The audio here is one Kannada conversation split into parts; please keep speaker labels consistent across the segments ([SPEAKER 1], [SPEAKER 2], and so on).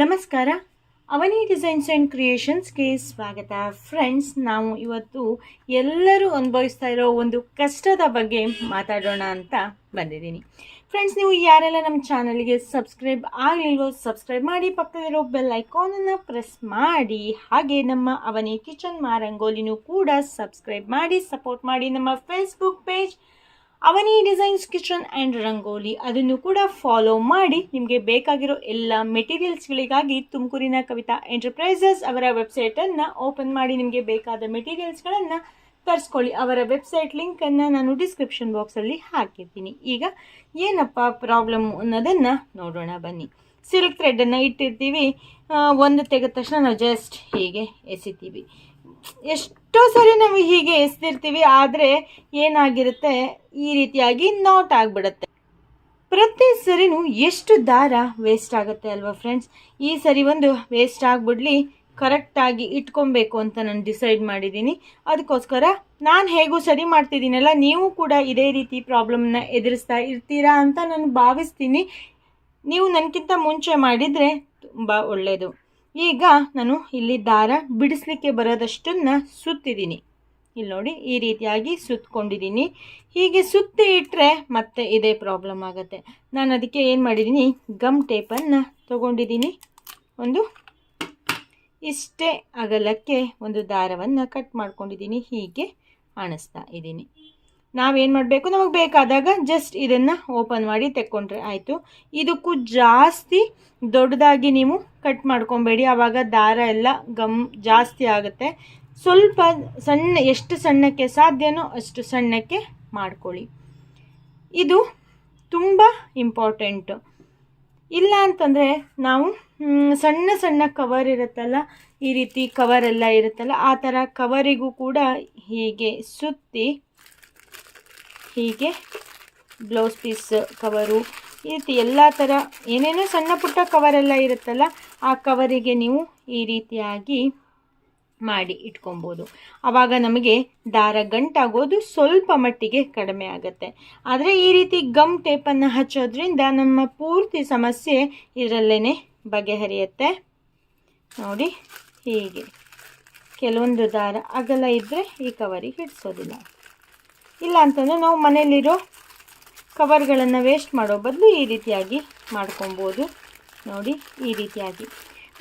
[SPEAKER 1] ನಮಸ್ಕಾರ. ಅವನಿ ಡಿಸೈನ್ಸ್ ಆ್ಯಂಡ್ ಕ್ರಿಯೇಷನ್ಸ್ಗೆ ಸ್ವಾಗತ. ಫ್ರೆಂಡ್ಸ್, ನಾವು ಇವತ್ತು ಎಲ್ಲರೂ ಅನುಭವಿಸ್ತಾ ಇರೋ ಒಂದು ಕಷ್ಟದ ಬಗ್ಗೆ ಮಾತಾಡೋಣ ಅಂತ ಬಂದಿದ್ದೀನಿ. ಫ್ರೆಂಡ್ಸ್, ನೀವು ಯಾರೆಲ್ಲ ನಮ್ಮ ಚಾನಲ್ಗೆ ಸಬ್ಸ್ಕ್ರೈಬ್ ಆಗಲಿಲ್ವೋ ಸಬ್ಸ್ಕ್ರೈಬ್ ಮಾಡಿ, ಪಕ್ಕದಲ್ಲಿರೋ ಬೆಲ್ ಐಕಾನನ್ನು ಪ್ರೆಸ್ ಮಾಡಿ. ಹಾಗೆ ನಮ್ಮ ಅವನಿ ಕಿಚನ್ ಮಾರಂಗೋಲಿನೂ ಕೂಡ ಸಬ್ಸ್ಕ್ರೈಬ್ ಮಾಡಿ ಸಪೋರ್ಟ್ ಮಾಡಿ. ನಮ್ಮ Facebook page Avani designs kitchen and rangoli ಅದನ್ನು ಕೂಡ ಫಾಲೋ ಮಾಡಿ. ನಿಮಗೆ ಬೇಕಾಗಿರೋ ಎಲ್ಲ ಮೆಟೀರಿಯಲ್ಸ್ಗಳಿಗಾಗಿ ತುಮಕೂರಿನ ಕವಿತಾ ಎಂಟರ್ಪ್ರೈಸಸ್ ಅವರ ವೆಬ್ಸೈಟನ್ನು ಓಪನ್ ಮಾಡಿ ನಿಮಗೆ ಬೇಕಾದ ಮೆಟೀರಿಯಲ್ಸ್ಗಳನ್ನು ತರಿಸ್ಕೊಳ್ಳಿ. ಅವರ ವೆಬ್ಸೈಟ್ ಲಿಂಕನ್ನು ನಾನು ಡಿಸ್ಕ್ರಿಪ್ಷನ್ ಬಾಕ್ಸಲ್ಲಿ ಹಾಕಿರ್ತೀನಿ. ಈಗ ಏನಪ್ಪ ಪ್ರಾಬ್ಲಮ್ ಅನ್ನೋದನ್ನು ನೋಡೋಣ ಬನ್ನಿ. ಸಿಲ್ಕ್ ಥ್ರೆಡನ್ನು ಇಟ್ಟಿರ್ತೀವಿ, ಒಂದು ತೆಗೆದ ತಕ್ಷಣ ನಾವು ಜಸ್ಟ್ ಹೀಗೆ ಎಸಿತೀವಿ. ಎಷ್ಟೋ ಸರಿ ನಾವು ಹೀಗೆ ಎಸ್ದಿರ್ತೀವಿ, ಆದರೆ ಏನಾಗಿರುತ್ತೆ, ಈ ರೀತಿಯಾಗಿ ನಾಟ್ ಆಗಿಬಿಡುತ್ತೆ. ಪ್ರತಿ ಸರಿನೂ ಎಷ್ಟು ದಾರ ವೇಸ್ಟ್ ಆಗುತ್ತೆ ಅಲ್ವಾ ಫ್ರೆಂಡ್ಸ್. ಈ ಸರಿ ಒಂದು ವೇಸ್ಟ್ ಆಗಿಬಿಡ್ಲಿ, ಕರೆಕ್ಟಾಗಿ ಇಟ್ಕೊಬೇಕು ಅಂತ ನಾನು ಡಿಸೈಡ್ ಮಾಡಿದ್ದೀನಿ. ಅದಕ್ಕೋಸ್ಕರ ನಾನು ಹೇಗೂ ಸರಿ ಮಾಡ್ತಿದ್ದೀನಲ್ಲ, ನೀವು ಕೂಡ ಇದೇ ರೀತಿ ಪ್ರಾಬ್ಲಮ್ನ ಎದುರಿಸ್ತಾ ಇರ್ತೀರಾ ಅಂತ ನಾನು ಭಾವಿಸ್ತೀನಿ. ನೀವು ನನಗಿಂತ ಮುಂಚೆ ಮಾಡಿದರೆ ತುಂಬ ಒಳ್ಳೆಯದು. ಈಗ ನಾನು ಇಲ್ಲಿ ದಾರ ಬಿಡಿಸ್ಲಿಕ್ಕೆ ಬರೋದಷ್ಟನ್ನು ಸುತ್ತಿದ್ದೀನಿ. ಇಲ್ಲಿ ನೋಡಿ, ಈ ರೀತಿಯಾಗಿ ಸುತ್ತಕೊಂಡಿದ್ದೀನಿ. ಹೀಗೆ ಸುತ್ತಿ ಇಟ್ಟರೆ ಮತ್ತೆ ಇದೇ ಪ್ರಾಬ್ಲಮ್ ಆಗುತ್ತೆ. ನಾನು ಅದಕ್ಕೆ ಏನು ಮಾಡಿದ್ದೀನಿ, ಗಮ್ ಟೇಪನ್ನು ತೊಗೊಂಡಿದ್ದೀನಿ. ಇಷ್ಟೇ ಅಗಲಕ್ಕೆ ಒಂದು ದಾರವನ್ನು ಕಟ್ ಮಾಡ್ಕೊಂಡಿದ್ದೀನಿ. ಹೀಗೆ ಅಣಿಸ್ತಾ ಇದ್ದೀನಿ. ನಾವೇನು ಮಾಡಬೇಕು, ನಮಗೆ ಬೇಕಾದಾಗ ಜಸ್ಟ್ ಇದನ್ನು ಓಪನ್ ಮಾಡಿ ತೆಕ್ಕೊಂಡ್ರೆ ಆಯಿತು. ಇದಕ್ಕೂ ಜಾಸ್ತಿ ದೊಡ್ಡದಾಗಿ ನೀವು ಕಟ್ ಮಾಡ್ಕೊಬೇಡಿ, ಆವಾಗ ದಾರ ಎಲ್ಲ ಗಮ್ ಜಾಸ್ತಿ ಆಗುತ್ತೆ. ಸ್ವಲ್ಪ ಸಣ್ಣ, ಎಷ್ಟು ಸಣ್ಣಕ್ಕೆ ಸಾಧ್ಯನೋ ಅಷ್ಟು ಸಣ್ಣಕ್ಕೆ ಮಾಡ್ಕೊಳ್ಳಿ. ಇದು ತುಂಬ ಇಂಪಾರ್ಟೆಂಟು. ಇಲ್ಲ ಅಂತಂದರೆ ನಾವು ಸಣ್ಣ ಸಣ್ಣ ಕವರ್ ಇರುತ್ತಲ್ಲ, ಈ ರೀತಿ ಕವರೆಲ್ಲ ಇರುತ್ತಲ್ಲ, ಆ ಥರ ಕವರಿಗೂ ಕೂಡ ಹೀಗೆ ಸುತ್ತಿ, ಹೀಗೆ ಬ್ಲೌಸ್ ಪೀಸ್ ಕವರು, ಈ ರೀತಿ ಎಲ್ಲ ಥರ ಏನೇನೋ ಸಣ್ಣ ಪುಟ್ಟ ಕವರೆಲ್ಲ ಇರುತ್ತಲ್ಲ, ಆ ಕವರಿಗೆ ನೀವು ಈ ರೀತಿಯಾಗಿ ಮಾಡಿ ಇಟ್ಕೊಬೋದು. ಆವಾಗ ನಮಗೆ ದಾರ ಗಂಟಾಗೋದು ಸ್ವಲ್ಪ ಮಟ್ಟಿಗೆ ಕಡಿಮೆ ಆಗುತ್ತೆ. ಆದರೆ ಈ ರೀತಿ ಗಮ್ ಟೇಪನ್ನು ಹಚ್ಚೋದ್ರಿಂದ ನಮ್ಮ ಪೂರ್ತಿ ಸಮಸ್ಯೆ ಇದರಲ್ಲೇ ಬಗೆಹರಿಯುತ್ತೆ. ನೋಡಿ, ಹೀಗೆ ಕೆಲವೊಂದು ದಾರ ಅಗಲ ಇದ್ದರೆ ಈ ಕವರಿಗೆ ಹಿಡಿಸೋದಿಲ್ಲ. ಇಲ್ಲ ಅಂತಂದರೆ ನಾವು ಮನೆಯಲ್ಲಿರೋ ಕವರ್ಗಳನ್ನು ವೇಸ್ಟ್ ಮಾಡೋ ಬದಲು ಈ ರೀತಿಯಾಗಿ ಮಾಡ್ಕೊಬೋದು. ನೋಡಿ, ಈ ರೀತಿಯಾಗಿ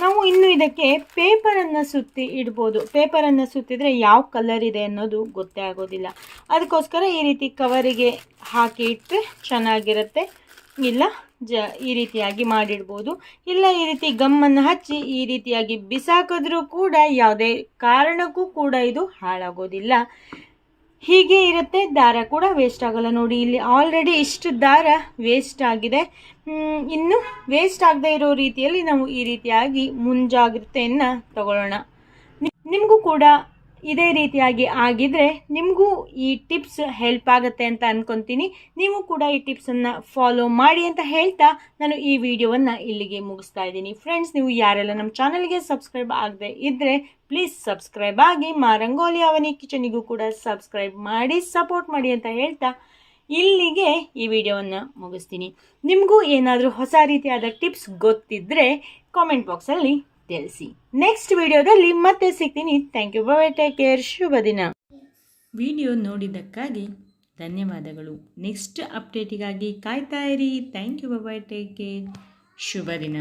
[SPEAKER 1] ನಾವು ಇನ್ನು ಇದಕ್ಕೆ ಪೇಪರನ್ನು ಸುತ್ತಿ ಇಡ್ಬೋದು. ಪೇಪರನ್ನು ಸುತ್ತಿದರೆ ಯಾವ ಕಲರ್ ಇದೆ ಅನ್ನೋದು ಗೊತ್ತೇ ಆಗೋದಿಲ್ಲ. ಅದಕ್ಕೋಸ್ಕರ ಈ ರೀತಿ ಕವರಿಗೆ ಹಾಕಿ ಇಟ್ಟರೆ ಚೆನ್ನಾಗಿರುತ್ತೆ. ಇಲ್ಲ ಈ ರೀತಿಯಾಗಿ ಮಾಡಿಡ್ಬೋದು. ಇಲ್ಲ ಈ ರೀತಿ ಗಮ್ಮನ್ನು ಹಚ್ಚಿ ಈ ರೀತಿಯಾಗಿ ಬಿಸಾಕಿದ್ರೂ ಕೂಡ ಯಾವುದೇ ಕಾರಣಕ್ಕೂ ಕೂಡ ಇದು ಹಾಳಾಗೋದಿಲ್ಲ. ಹೀಗೆ ಇರುತ್ತೆ, ದಾರ ಕೂಡ ವೇಸ್ಟ್ ಆಗೋಲ್ಲ. ನೋಡಿ, ಇಲ್ಲಿ ಆಲ್ರೆಡಿ ಇಷ್ಟು ದಾರ ವೇಸ್ಟ್ ಆಗಿದೆ. ಇನ್ನು ವೇಸ್ಟ್ ಆಗದೆ ಇರೋ ರೀತಿಯಲ್ಲಿ ನಾವು ಈ ರೀತಿಯಾಗಿ ಮುಂಜಾಗ್ರತೆಯನ್ನು ತಗೊಳ್ಳೋಣ. ನಿಮಗೂ ಕೂಡ ಇದೇ ರೀತಿಯಾಗಿ ಆಗಿದ್ರೆ ನಿಮಗೂ ಈ ಟಿಪ್ಸ್ ಹೆಲ್ಪ್ ಆಗುತ್ತೆ ಅಂತ ಅಂದ್ಕೊತೀನಿ. ನೀವು ಕೂಡ ಈ ಟಿಪ್ಸನ್ನು ಫಾಲೋ ಮಾಡಿ ಅಂತ ಹೇಳ್ತಾ ನಾನು ಈ ವಿಡಿಯೋವನ್ನು ಇಲ್ಲಿಗೆ ಮುಗಿಸ್ತಾ ಇದ್ದೀನಿ. ಫ್ರೆಂಡ್ಸ್, ನೀವು ಯಾರೆಲ್ಲ ನಮ್ಮ ಚಾನಲ್ಗೆ ಸಬ್ಸ್ಕ್ರೈಬ್ ಆಗದೆ ಇದ್ದರೆ ಪ್ಲೀಸ್ ಸಬ್ಸ್ಕ್ರೈಬ್ ಆಗಿ. ಮಾರಂಗೋಲಿ ಅವನಿ ಕಿಚನಿಗೂ ಕೂಡ ಸಬ್ಸ್ಕ್ರೈಬ್ ಮಾಡಿ ಸಪೋರ್ಟ್ ಮಾಡಿ ಅಂತ ಹೇಳ್ತಾ ಇಲ್ಲಿಗೆ ಈ ವಿಡಿಯೋವನ್ನು ಮುಗಿಸ್ತೀನಿ. ನಿಮಗೂ ಏನಾದರೂ ಹೊಸ ರೀತಿಯಾದ ಟಿಪ್ಸ್ ಗೊತ್ತಿದ್ದರೆ ಕಾಮೆಂಟ್ ಬಾಕ್ಸಲ್ಲಿ ತಿಳಿಸಿ. ನೆಕ್ಸ್ಟ್ ವಿಡಿಯೋದಲ್ಲಿ ಮತ್ತೆ ಸಿಗ್ತೀನಿ. Thank you, bye, take care, ಶುಭ ದಿನ. ವಿಡಿಯೋ ನೋಡಿದ್ದಕ್ಕಾಗಿ ಧನ್ಯವಾದಗಳು. ನೆಕ್ಸ್ಟ್ ಅಪ್ಡೇಟಿಗಾಗಿ ಕಾಯ್ತಾ ಇರಿ. Thank you, bye, take care, ಶುಭ ದಿನ.